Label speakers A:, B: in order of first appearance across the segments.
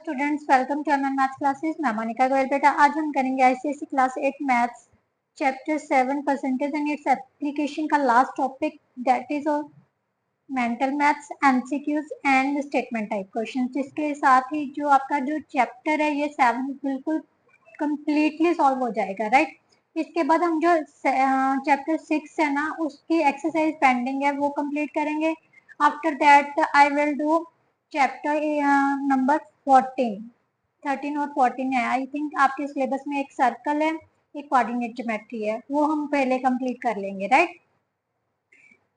A: Students, welcome to Aman maths classes. मैं मोनिका गोयल। बेटा आज हम करेंगे ICSE class 8 maths chapter 7 percentage and its application का last topic, that is mental maths, MCQs and statement type questions. इसके साथ ही जो आपका जो चैप्टर है ये 7 बिल्कुल कंप्लीटली सॉल्व हो जाएगा, राइट। इसके बाद हम जो चैप्टर 6 है ना उसकी एक्सरसाइज पेंडिंग है वो कंप्लीट करेंगे। After that I will do chapter number 13 और 14 है। आई थिंक आपके सिलेबस में एक सर्कल है, एक कोऑर्डिनेट ज्योमेट्री है, वो हम पहले कंप्लीट कर लेंगे, राइट।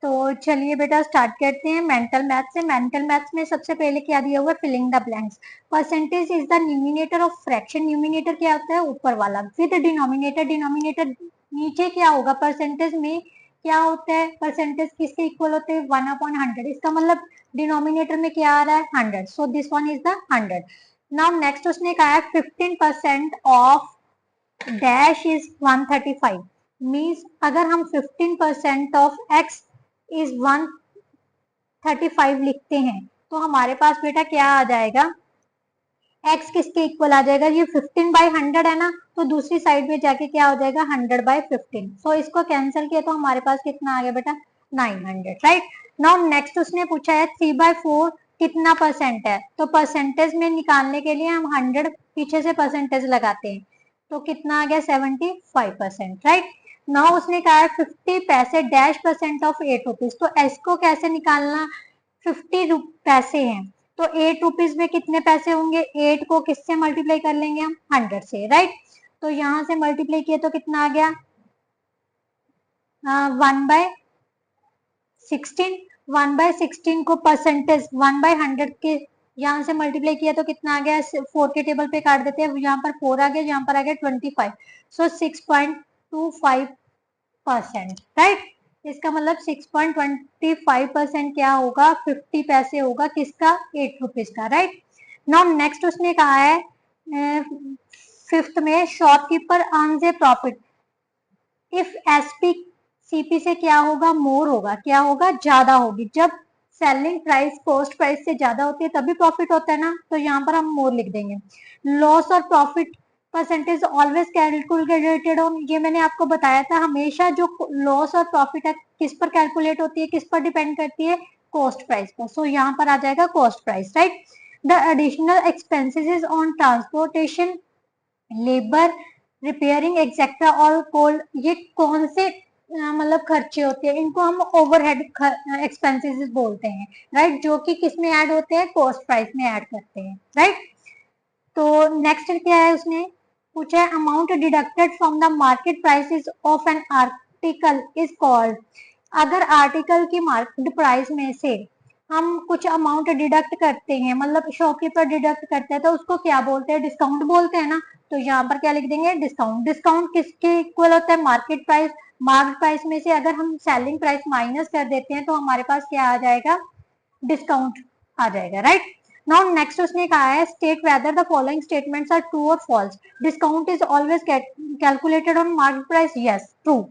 A: तो चलिए बेटा स्टार्ट करते हैं मेंटल मैथ्स से। मेंटल मैथ्स में सबसे पहले क्या दिया हुआ है, filling the blanks. Percentage is the numerator of fraction. Numerator क्या होता है, ऊपर वाला, विद डिनोमिनेटर। डिनोमिनेटर नीचे क्या होगा, परसेंटेज में क्या होता है, परसेंटेज किसके इक्वल होते हैं, 1/100। इसका मतलब डिनोमिनेटर में क्या आ रहा है, 100, so this one is the 100। Now next उसने कहा है 15% ऑफ डैश इज 135। मीन्स अगर हम 15% ऑफ x इज 135 लिखते हैं तो हमारे पास बेटा क्या आ जाएगा, x किसके इक्वल आ जाएगा, ये 15/100 है ना, तो दूसरी साइड में जाके क्या हो जाएगा, 100/15। सो इसको कैंसिल किया तो हमारे पास कितना आ गया बेटा, 900, राइट। नाउ नेक्स्ट उसने पूछा है 3/4 कितना परसेंट है। तो परसेंटेज में निकालने के लिए हम 100 पीछे से परसेंटेज लगाते हैं, तो कितना आ गया, 75%, राइट। नाउ उसने कहा 50 पैसे डैश परसेंट ऑफ 8 रुपीज। तो एस को कैसे निकालना, 50 पैसे हैं तो 8 रुपीज में कितने पैसे होंगे, 8 को किससे मल्टीप्लाई कर लेंगे हम, 100 से, राइट। तो यहाँ से मल्टीप्लाई किए तो कितना आ गया, 1/16। 1/16 को परसेंटेज 1/100 के यहाँ से मल्टीप्लाई किया तो कितना आ गया, 4 के टेबल पे काट देते हैं, यहाँ पर 4 आ गया, यहाँ पर आ गया 25। सो 6.25%, राइट। इसका मतलब 6.25% क्या होगा, 50 पैसे होगा, किसका, 8 रुपीज का, राइट। नाउ नेक्स्ट उसने कहा है फिफ्थ में, shopkeeper earns A profit if SP CP से क्या होगा, मोर होगा, क्या होगा, ज्यादा होगी। जब सेलिंग प्राइस कॉस्ट प्राइस से ज्यादा होती है तभी प्रॉफिट होता है ना, तो यहाँ पर हम मोर लिख देंगे। लॉस और profit percentage always calculated on, ये मैंने आपको बताया था, हमेशा जो लॉस और प्रॉफिट है किस पर कैलकुलेट होती है, किस पर डिपेंड करती है, कॉस्ट प्राइस पर। सो यहाँ पर आ जाएगा cost price, right. The additional expenses on transportation, labour, repairing etcetera और कोल्ड, ये कौन से मतलब खर्चे होते हैं, इनको हम ओवरहेड एक्सपेंसेस बोलते हैं, राइट, जो कि किस में ऐड होते हैं, कॉस्ट प्राइस में ऐड करते हैं, राइट। तो नेक्स्ट क्या है, उसने पूछा है amount deducted from the market prices of an article is called. अगर आर्टिकल की मार्केट प्राइस में से हम कुछ अमाउंट डिडक्ट करते हैं, मतलब शॉपकीपर डिडक्ट करते हैं, तो उसको क्या बोलते हैं, डिस्काउंट बोलते हैं ना। तो यहाँ पर क्या लिख देंगे, डिस्काउंट। डिस्काउंट किसके इक्वल होता है, मार्केट प्राइस। मार्केट प्राइस में से अगर हम सेलिंग प्राइस माइनस कर देते हैं तो हमारे पास क्या आ जाएगा, डिस्काउंट आ जाएगा, राइट। नाउ नेक्स्ट उसने कहा है state whether the following statements are true और false. Discount is always calculated on market price, yes, true.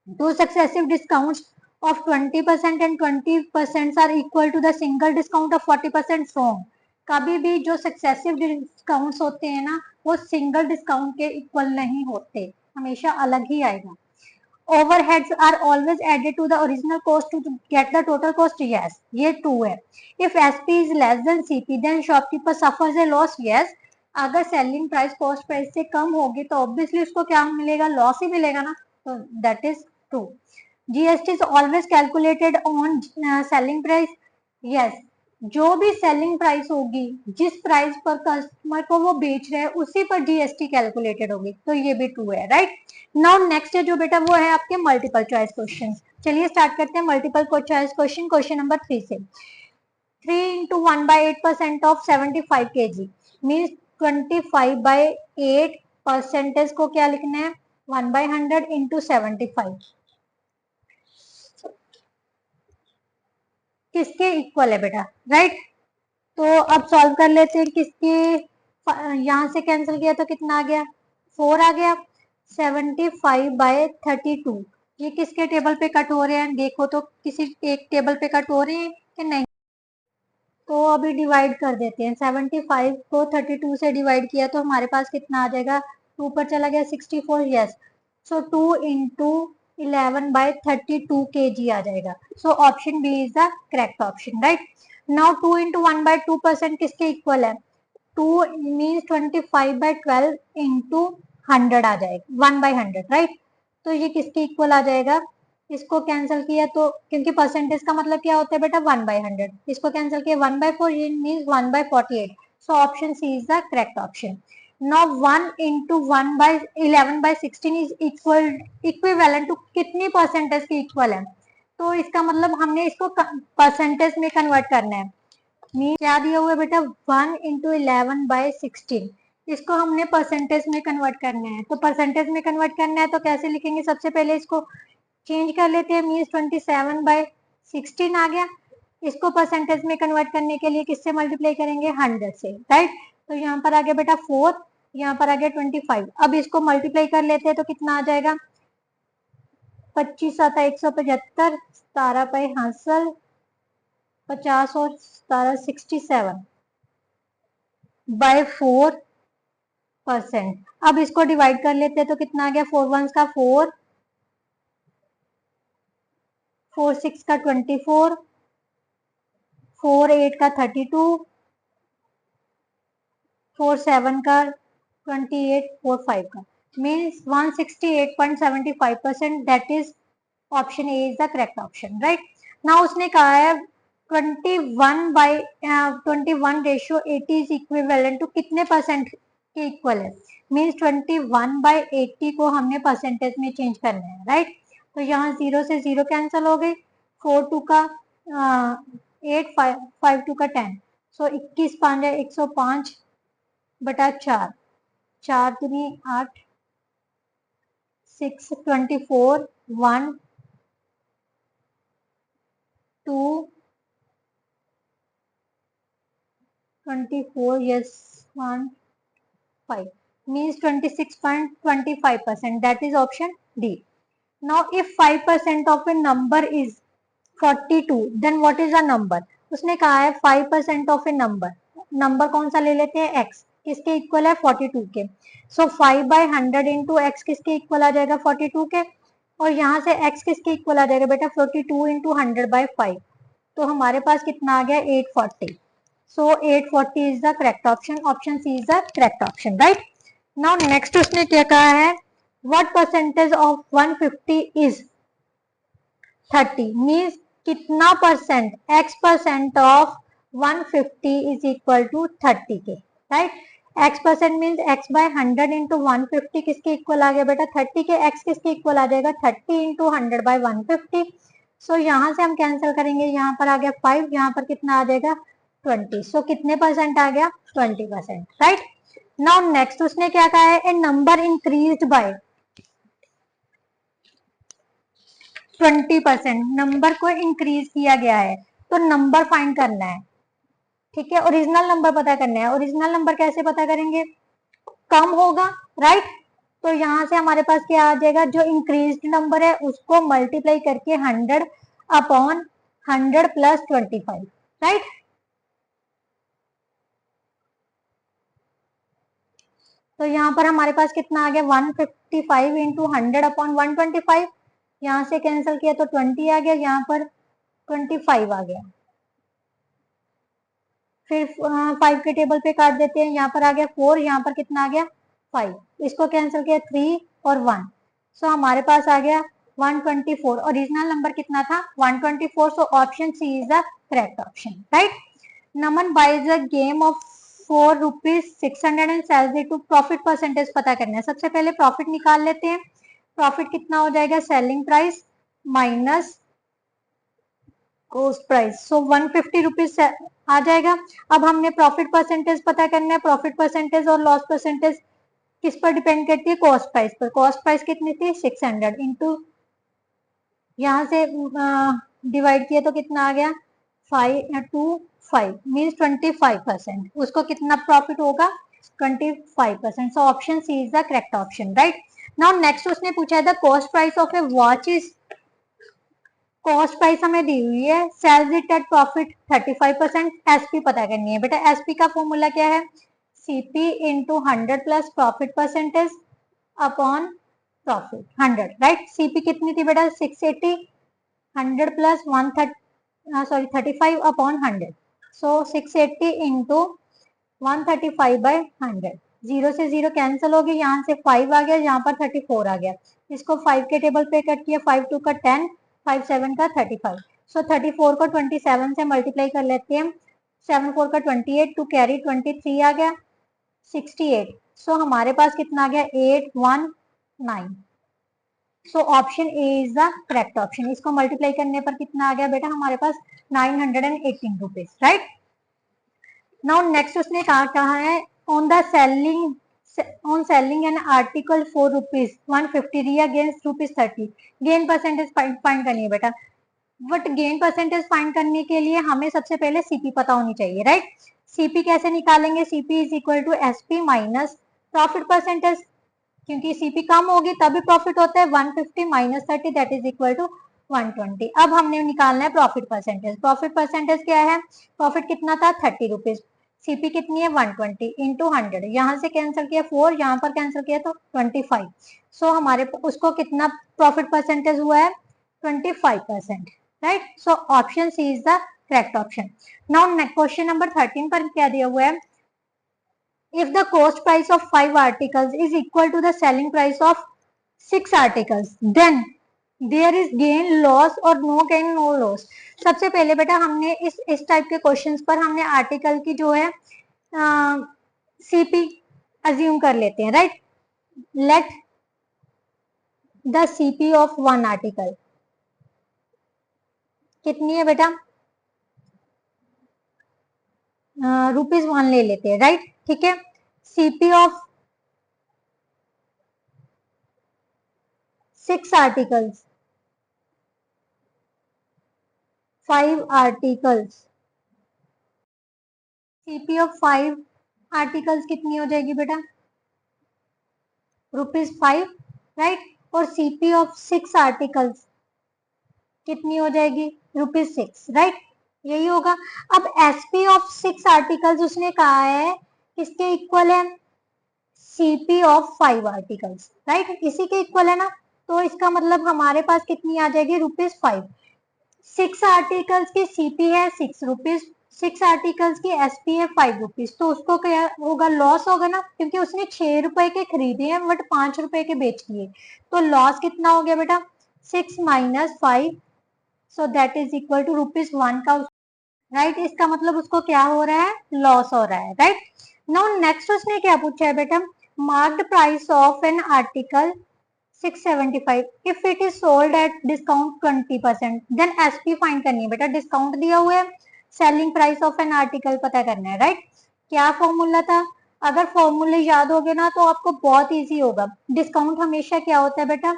A: Two successive discounts of 20% and 20% are equal to the single discount of 40% wrong. कभी भी जो successive discounts होते हैं ना वो single discount के equal नहीं होते, हमेशा अलग ही आएगा। Overheads are always added to the original cost to get the total cost, yes, ये true है। If SP is less than CP then shopkeeper suffers a loss, yes। अगर सेलिंग प्राइस कॉस्ट प्राइस से कम होगी तो obviously उसको क्या मिलेगा, loss ही मिलेगा ना, तो that is true. GST is always calculated on selling price, yes. जो भी सेलिंग प्राइस होगी, जिस प्राइस पर कस्टमर को वो बेच रहे हैं उसी पर जीएसटी कैलकुलेटेड होगी, तो ये भी ट्रू है, राइट। नाउ नेक्स्ट है जो बेटा वो है आपके मल्टीपल चॉइस क्वेश्चन। चलिए स्टार्ट करते हैं multiple choice question. Question number 3 से, 3 into 1/8% of 75 kg means 25/8 percentage को क्या लिखना है, 1/100 into 75 किसके इक्वल है बेटा, राइट। तो अब सॉल्व कर लेते हैं किसके, यहाँ से कैंसिल किया तो कितना आ गया, 4 आ गया। 75/32 ये किसके टेबल पे कट हो रहे हैं, देखो तो किसी एक टेबल पे कट हो रहे हैं कि नहीं। तो अभी डिवाइड कर देते हैं। 75 को 32 से डिवाइड किया तो हमारे पास कितना आ जाएगा, 2 पर चला गया 64, यस। सो 2 इंटू 11/32 kg आ जाएगा। So option B is the correct option, right. Now 2 into 1/2% किसके इक्वल है, 2 मीन्स 25/12 इंटू 100 आ जाएगा, 1/100, राइट। तो ये किसके इक्वल आ जाएगा, इसको कैंसिल किया तो, क्योंकि परसेंटेज का मतलब क्या होता है बेटा, 1/100, इसको कैंसिल किया 1/4, ये means 1/48। So option C is the correct option. Now 1 into 1/11/16 is equivalent to कितनी परसेंटेज के इक्वल है, तो इसका मतलब हमने इसको परसेंटेज में कन्वर्ट करना है। क्या दिया हुआ है बेटा, 1 इंटू 11/16, इसको हमने परसेंटेज में कन्वर्ट करना है। तो परसेंटेज में कन्वर्ट करना है तो कैसे लिखेंगे, सबसे पहले इसको चेंज कर लेते हैं, मीन्स 27/16 आ गया। इसको परसेंटेज में कन्वर्ट करने के लिए किससे मल्टीप्लाई करेंगे, 100 से, राइट। तो यहाँ पर आ गया बेटा 4, यहाँ पर आ गया 25। अब इसको मल्टीप्लाई कर लेते हैं तो कितना आ जाएगा, 25 7 175, 17 पे हासिल 50 और 17 67/4%। अब इसको डिवाइड कर लेते हैं तो कितना आ गया, 4 1 का 4, 4 6 का 24, 4 8 का 32, 4 7 का 28, 4 5 का, means 168.75%, that is option A is the correct option, right. Now उसने कहा है 21/21 इज इक्विवेलेंट टू कितने परसेंट के इक्वल है, मीन्स 21/80 को हमने परसेंटेज में चेंज करना है, राइट। तो यहाँ 0 से 0 कैंसिल हो गई, 4 2 का 8, 5 2 का 10, सो 21 5 105/4, 4 दूनी 8, 6 24, 1 2 24, yes 1 5, means 26.25%, that is option D. Now if 5% of a number is 42, then what is a number? उसने कहा है 5% of a number, नंबर कौन सा ले लेते हैं, x, किसके इक्वल है, 42 के। सो 5/100 इंटू एक्स किसके इक्वल आ जाएगा, 42 के, और यहाँ से x किसके इक्वल आ जाएगा बेटा, 42 इंटू 100/5, तो हमारे पास कितना आ गया, 840। So 840 is the correct option, option C is the correct option, right. Now next उसने क्या कहा है, what percentage of 150 is 30, means कितना percent, x% of 150 is equal to 30 के, right. x% means x/100 into 150 किसके इक्वल आ गया बेटा, 30 के, x किसके इक्वल आ जाएगा, 30 इंटू 100/150। सो यहाँ से हम कैंसिल करेंगे, यहाँ पर आ गया 5, यहाँ पर कितना आ जाएगा 20, सो कितने परसेंट आ गया, 20%, राइट। नाउ नेक्स्ट उसने क्या कहा है, ए नंबर इंक्रीज्ड बाय 20%, नंबर को इंक्रीज किया गया है, तो नंबर फाइंड करना है, ठीक है। ओरिजिनल नंबर पता करना है, ओरिजिनल नंबर कैसे पता करेंगे, कम होगा, राइट। तो यहाँ से हमारे पास क्या आ जाएगा, जो इंक्रीज्ड नंबर है उसको मल्टीप्लाई करके 100/100 प्लस 25, राइट। तो यहाँ पर हमारे पास कितना आ गया, 155 इंटू 100/125, यहाँ से कैंसिल किया तो 20 आ गया, यहाँ पर 25 आ गया, फिर 5 के टेबल पे काट देते हैं, यहाँ पर आ गया 4, यहाँ पर कितना आ गया 5, इसको कैंसिल किया 3 और 1, सो हमारे पास आ गया 124, ओरिजिनल नंबर कितना था 124, so option C is the correct option, right. Naman buys a game of 4 rupees 600 and sells it to, profit percentage पता करना है, सबसे पहले प्रॉफिट निकाल लेते हैं। प्रॉफिट कितना हो जाएगा, selling price minus cost price, so 150 rupees आ जाएगा। अब हमने प्रॉफिट परसेंटेज पता करना है, प्रॉफिट परसेंटेज और लॉस परसेंटेज किस पर डिपेंड करती है, कॉस्ट प्राइस पर। कॉस्ट प्राइस कितनी थी 600 इंटू, यहाँ से डिवाइड किया तो कितना आ गया 5 मीन्स 25%, उसको कितना प्रॉफिट होगा 25%, so option C is the correct option, right. Now next उसने पूछा है the cost price of a watch is cost price हमें दी हुई है, sells it at profit 35%, SP पता करनी है बेटा। एसपी का फॉर्मूला क्या है, CP into 100 plus profit percentage upon profit 100, right. CP कितनी थी बेटा 680, 100 plus 35 upon 100, so 680 into 135/100। Zero से जीरो कैंसिल हो गई, यहाँ से 5 आ गया, यहाँ पर 34 आ गया। इसको 5 के टेबल पे कट किया, 5 2 का 10, 5 7 का 35। सो 34 को 27 से मल्टीप्लाई कर लेते हैं, 7 4 का 28, टू कैरी 23 आ गया, 68। सो हमारे पास कितना आ गया 819। So option A is the correct option. इसको मल्टीप्लाई करने पर कितना आ गया बेटा हमारे पास 918 रुपीज, राइट। नाउ नेक्स्ट उसने कहा है on the selling an article for rupees 150 रिया against rupees 30, gain percentage find करनी है बेटा। बट गेन परसेंटेज फाइंड करने के लिए हमें सबसे पहले सीपी पता होनी चाहिए, राइट। सीपी कैसे निकालेंगे, CP is equal to SP minus profit percentage, क्योंकि सीपी कम होगी तभी प्रॉफिट होता है। 150 minus 30 that is equal to 120। अब हमने निकालना है प्रॉफिट परसेंटेज। प्रॉफिट परसेंटेज क्या है, प्रॉफिट कितना था 30 रुपीज, सीपी कितनी है 120 इंटू 100, यहाँ से कैंसिल किया 4, यहाँ पर कैंसिल किया तो 25। सो हमारे उसको कितना प्रॉफिट परसेंटेज हुआ है 25%, right. So option C is the correct option. Now question number 13 पर क्या दिया हुआ है, if the cost price of 5 articles is equal to the selling price of 6 articles, then there is gain loss or no gain no loss। सबसे पहले बेटा हमने इस टाइप के क्वेश्चंस पर हमने आर्टिकल की जो है सीपी अज्यूम कर लेते हैं, right. Let the CP of one article कितनी है बेटा, ₹1 ले लेते हैं, राइट, ठीक है। CP of 6 articles, 5 articles, CP of 5 articles कितनी हो जाएगी बेटा ₹5, राइट। और सीपी ऑफ 6 आर्टिकल्स कितनी हो जाएगी ₹6, राइट, यही होगा। अब एसपी ऑफ 6 आर्टिकल्स उसने कहा है किसके इक्वल है, सीपी ऑफ 5 आर्टिकल्स, राइट, इसी के इक्वल है ना। तो इसका मतलब हमारे पास कितनी आ जाएगी ₹5। 6 आर्टिकल्स की सीपी है ₹6, 6 आर्टिकल्स की एसपी है ₹5, तो उसको क्या होगा, लॉस होगा ना, क्योंकि उसने ₹6 के खरीदे हैं बट ₹5 के बेच दिए, तो लॉस कितना हो गया बेटा 6 minus 5, so that is equal to ₹1 का, राइट। इसका मतलब उसको क्या हो रहा है, लॉस हो रहा है, राइट। नाउ नेक्स्ट उसने क्या पूछा है बेटा, marked price of an article 675 if it is sold at discount 20%, then SP find करनी है बेटा। डिस्काउंट दिया हुआ है, selling price of an article पता करना है, राइट। क्या फॉर्मूला था, अगर फॉर्मूले याद हो गए ना तो आपको बहुत इजी होगा। डिस्काउंट हमेशा क्या होता है बेटा,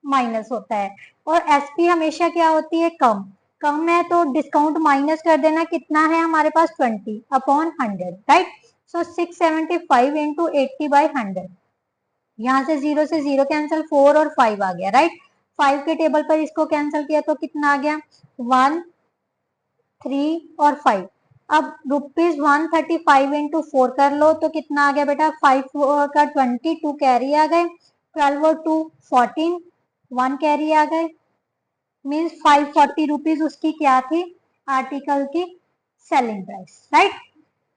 A: माइनस होता है, और एसपी हमेशा क्या होती है, कम। कम है तो डिस्काउंट माइनस कर देना, कितना है हमारे पास 20 अपॉन 100, राइट। सो 675 इंटू 80/100, यहाँ से जीरो कैंसिल, 4 और 5 आ गया, राइट। 5 के टेबल पर इसको कैंसिल किया तो कितना आ गया 1 3 और 5। अब ₹135 इंटू 4 कर लो तो कितना आ गया बेटा 5 का 20, 2 कैरी आ गए, 12 और 2 14, 1 कैरी आ गए, मीन्स 540 रुपीज उसकी क्या थी, आर्टिकल की selling price, right.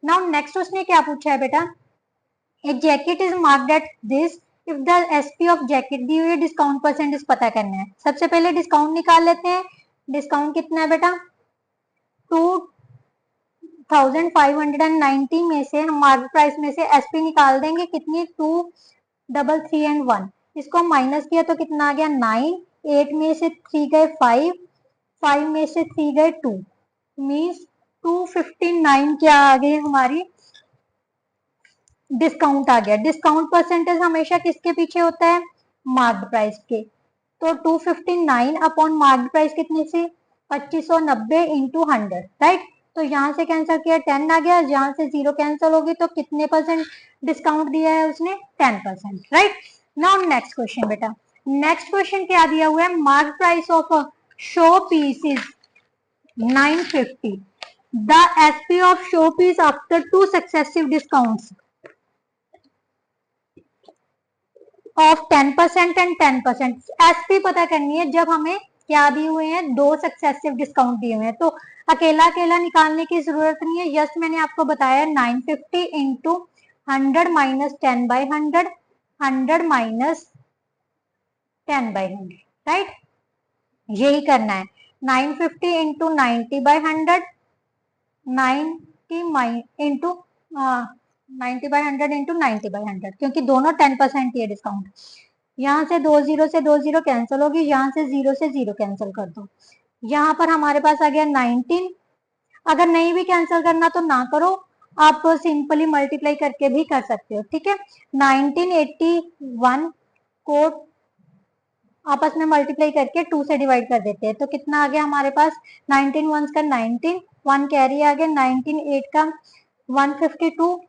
A: Now next उसने क्या पूछा है बेटा, एक jacket is marked at this if the SP of jacket दी हुई डिस्काउंट परसेंटेज पता करना है। सबसे पहले डिस्काउंट निकाल लेते हैं। डिस्काउंट कितना है बेटा 2590 में से हम मार्केट प्राइस में से एसपी निकाल देंगे, कितनी 233 एंड 1, इसको माइनस किया तो कितना आ गया 9, 8 में से 3 गए 5, 5 में से 3 गए 2, मीन्स 259 क्या आ गई हमारी डिस्काउंट आ गया। डिस्काउंट परसेंटेज हमेशा किसके पीछे होता है, मार्क्ड प्राइस के। तो 259 अपॉन मार्क्ड प्राइस कितने से 2590 इंटू 100, राइट। तो यहाँ से कैंसिल किया 10 आ गया, यहाँ से 0 कैंसिल होगी तो कितने परसेंट डिस्काउंट दिया है उसने 10%, राइट। नाउ नेक्स्ट क्वेश्चन बेटा, नेक्स्ट क्वेश्चन क्या दिया हुआ है, mark price of showpiece is 950. The SP of show piece after two successive discounts of 10% and 10%. SP पता करनी है जब हमें क्या दिए हुए हैं, दो सक्सेसिव डिस्काउंट दिए हुए हैं, तो अकेला अकेला निकालने की जरूरत नहीं है। जस्ट मैंने आपको बताया 950 into 100 minus 10 by 100, 100 minus 10 by 100, right, यही करना है। 950 into 90 by 100, 90 into 90 by 100 into 90 by 100, क्योंकि दोनों 10% ही है डिस्काउंट। यहाँ से दो जीरो से दो जीरो कैंसिल होगी, यहाँ से जीरो कैंसिल कर दो। यहाँ पर हमारे पास आ गया 19। अगर नहीं भी कैंसिल करना तो ना करो, आप सिंपली मल्टीप्लाई करके भी कर सकते हो, ठीक है। 1981 को आपस में मल्टीप्लाई करके 2 से डिवाइड कर देते हैं, तो कितना आ गया हमारे पास, 19 वंस का 19, 1 कैरी आ गया, 19 8 का 152,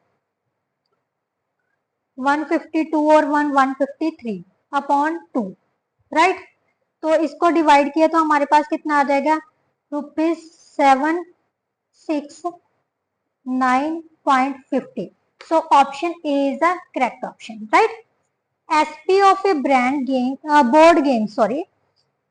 A: 152 और 1 153 अपॉन 2, राइट। तो इसको डिवाइड किया तो हमारे पास कितना आ जाएगा, ₹769.50. So option A is the correct option, right? SP of a board game,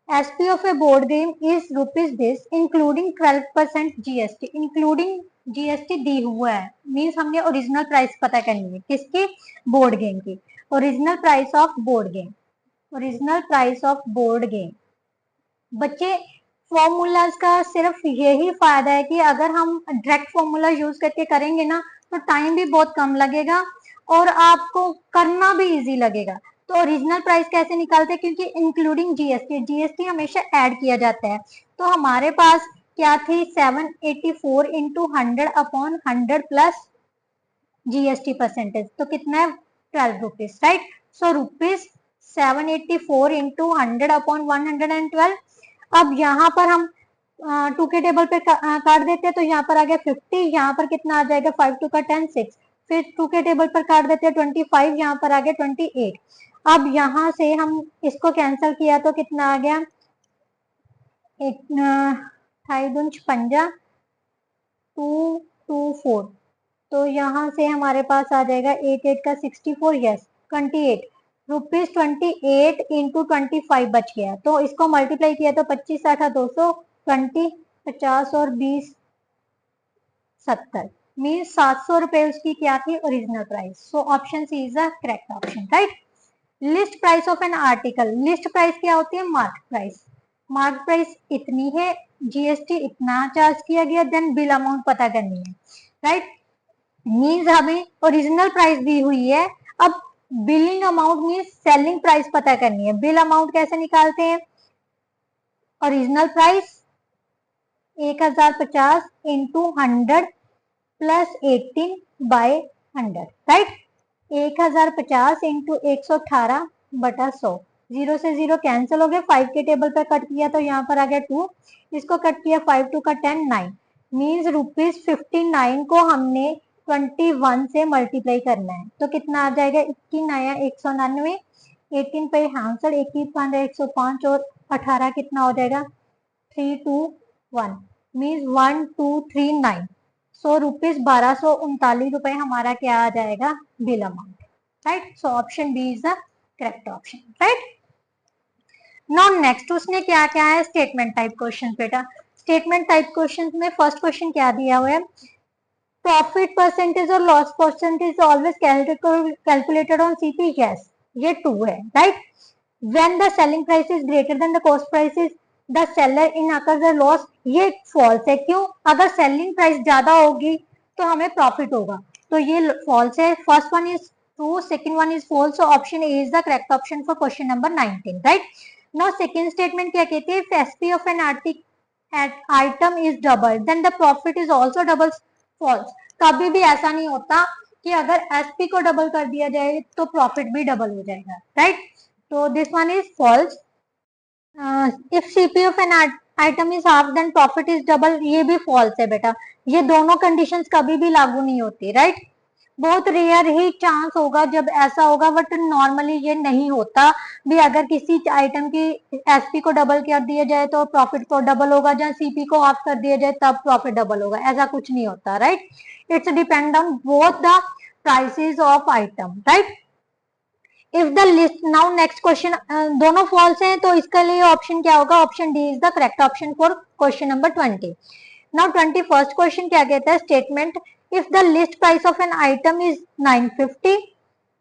A: SP of a board game is rupees this, including 12% GST. Including GST दी हुआ है, मीन्स हमने ओरिजिनल प्राइस पता करनी है किसकी, बोर्ड गेम की। Original price of board game, original price of board game. बच्चे formulas का सिर्फ यही फायदा है कि अगर हम डायरेक्ट फॉर्मूला यूज करके करेंगे ना तो टाइम भी बहुत कम लगेगा और आपको करना भी इजी लगेगा। तो ओरिजिनल प्राइस कैसे निकालते हैं, क्योंकि इंक्लूडिंग जीएसटी, जीएसटी हमेशा ऐड किया जाता है। तो हमारे पास क्या थी, 784 into 100 upon 100 plus GST percentage, तो कितना है, 12 rupees, right. So rupees 784 into 100 upon 112। अब यहाँ पर हम 2 के टेबल पे काट देते हैं, तो यहाँ पर आ गया 50, यहाँ पर कितना आ जाएगा, 5 2 का 10 6, फिर 2 के टेबल पर काट देते हैं 25, यहाँ पर आ गया 28। अब यहाँ से हम इसको कैंसिल किया तो कितना आ गया, 58 224, तो यहाँ से हमारे पास आ जाएगा 8 8 का 64, यस 28 रुपीज 28 इंटू 25 बच गया। तो इसको मल्टीप्लाई किया तो 25 8 200, 20 50 और 20 70, मीन 700 रुपए उसकी क्या थी, original price. So option C is the correct option, right. List price of an article, list price क्या होती है, मार्क प्राइस। मार्क प्राइस इतनी है, जीएसटी इतना चार्ज किया गया, देन बिल अमाउंट पता करनी है, राइट। मीन्स हमें ओरिजिनल प्राइस दी हुई है, अब billing amount means selling price पता करनी है। बिल अमाउंट कैसे निकालते हैं, original price 1050 into 100 plus 18 by 100, right. 1050 into 118 बटा 100, जीरो से जीरो कैंसिल हो गया, 5 के टेबल पर कट किया तो यहाँ पर आ गया 2, इसको कट किया 5 2 का 10 9, मीन्स रुपीज 59 को हमने 21 से मल्टीप्लाई करना है, तो कितना आ जाएगा, 21 आया 199, 18 पे आंसर 21 5 105 और 18 कितना हो जाएगा 321, मीन्स 1239। सो रुपीज 1239 रुपए हमारा क्या आ जाएगा, bill amount, right. So option B is the correct option, right. Now next उसने क्या क्या है, स्टेटमेंट टाइप क्वेश्चन बेटा। स्टेटमेंट टाइप क्वेश्चन में फर्स्ट क्वेश्चन क्या दिया हुआ है, प्रॉफिट परसेंटेज और loss percentage always calculated on CP, yes ये 2 है, right. When the selling price is greater than the cost price is the seller incurs the loss, ये false है, क्यों, अगर सेलिंग प्राइस ज्यादा होगी तो हमें प्रॉफिट होगा, तो ये फॉल्स है। First one is true, second one is false, so option A is the correct option for question number 19, right. Now second statement क्या कहती है, if SP of an item is double then the profit is also double, false. कभी भी ऐसा नहीं होता कि अगर एसपी को डबल कर दिया जाए तो प्रॉफिट भी डबल हो जाएगा, राइट। तो this one is false. If CP of an item is half then profit is double, ये भी फॉल्स है बेटा, ये दोनों कंडीशंस कभी भी लागू नहीं होती, राइट। बहुत रेयर ही चांस होगा जब ऐसा होगा, बट नॉर्मली ये नहीं होता भी। अगर किसी आइटम की एसपी को डबल कर दिया जाए तो प्रॉफिट तो डबल होगा, जहाँ सीपी को ऑफ कर दिया जाए तब प्रॉफिट डबल होगा, ऐसा कुछ नहीं होता, right. It's depend on both the prices of item, right. If the list, now next question, दोनों फॉल्स हैं तो इसके लिए ऑप्शन क्या होगा, option D is the correct option for question number 20। Now 21st question क्या कहता है, statement if the list price of an item is 950,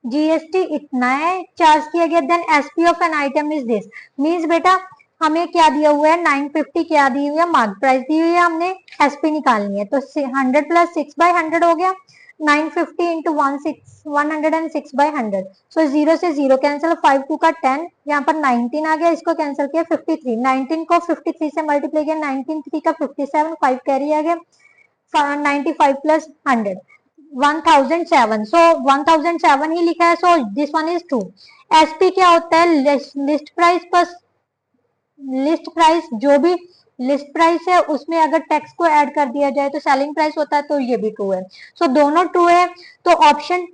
A: GST इतना है चार्ज किया गया, then SP of an item is this. Means बेटा हमें क्या दिया हुआ है, 950 क्या दी हुई है, मार्क प्राइस दी हुई है, हमने एसपी निकालनी है, तो 100 प्लस 6/100 हो गया, 950 इंटू 106/100। सो 0 से 0 कैंसिल, 5 2 का 10, यहाँ पर 19 आ गया, इसको कैंसिल किया 53, 19 को 53 से मल्टीप्लाई किया, 19 3 का 57, 5 कैरी आ गया, 95 प्लस 100 1007। सो 1007 ही लिखा है, so this one is true. SP क्या होता है, list price plus list price, जो भी लिस्ट प्राइस है उसमें अगर टैक्स को ऐड कर दिया जाए तो सेलिंग प्राइस होता है, तो ये भी ट्रू है। सो दोनों ट्रू है, तो option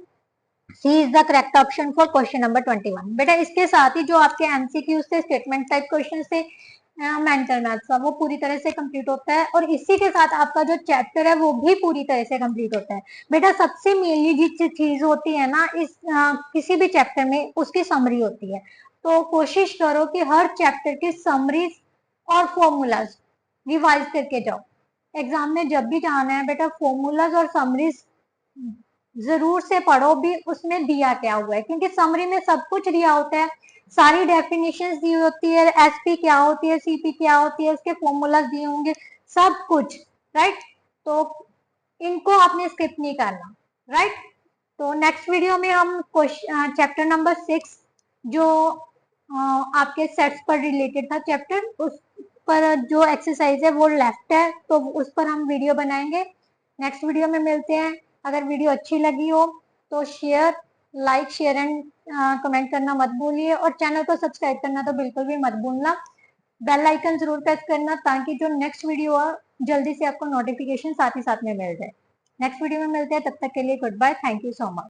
A: C is the correct option for question number 21। बेटा इसके साथ ही जो आपके एमसीक्यू से स्टेटमेंट टाइप क्वेश्चन से मेंटल मैथ्स का वो पूरी तरह से कंप्लीट होता है, और इसी के साथ आपका जो चैप्टर है वो भी पूरी तरह से कंप्लीट होता है। बेटा सबसे मेनली जिस चीज होती है ना इस किसी भी चैप्टर में, उसकी समरी होती है। तो कोशिश करो कि हर चैप्टर की समरीज और फॉर्मूलाज रिवाइज करके जाओ। एग्जाम में जब भी जाना है बेटा फॉर्मूलाज और समरीज जरूर से पढ़ो भी उसमें दिया क्या हुआ है, क्योंकि समरी में सब कुछ दिया होता है, सारी डेफिनेशंस दी होती है, एसपी क्या होती है, सीपी क्या होती है, उसके फॉर्मूलाज दिए होंगे, सब कुछ, राइट। तो इनको आपने स्किप नहीं करना, राइट। तो नेक्स्ट वीडियो में हम चैप्टर नंबर 6 जो आपके सेट्स पर रिलेटेड था चैप्टर, उस पर जो एक्सरसाइज है वो लेफ्ट है, तो उस पर हम वीडियो बनाएंगे। नेक्स्ट वीडियो में मिलते हैं। अगर वीडियो अच्छी लगी हो तो शेयर एंड कमेंट करना मत भूलिए, और चैनल को सब्सक्राइब करना तो बिल्कुल भी मत भूलना। बेल आइकन जरूर प्रेस करना ताकि जो नेक्स्ट वीडियो है जल्दी से आपको नोटिफिकेशन साथ ही साथ में मिल जाए। नेक्स्ट वीडियो में मिलते हैं, तब तक के लिए goodbye, thank you so much.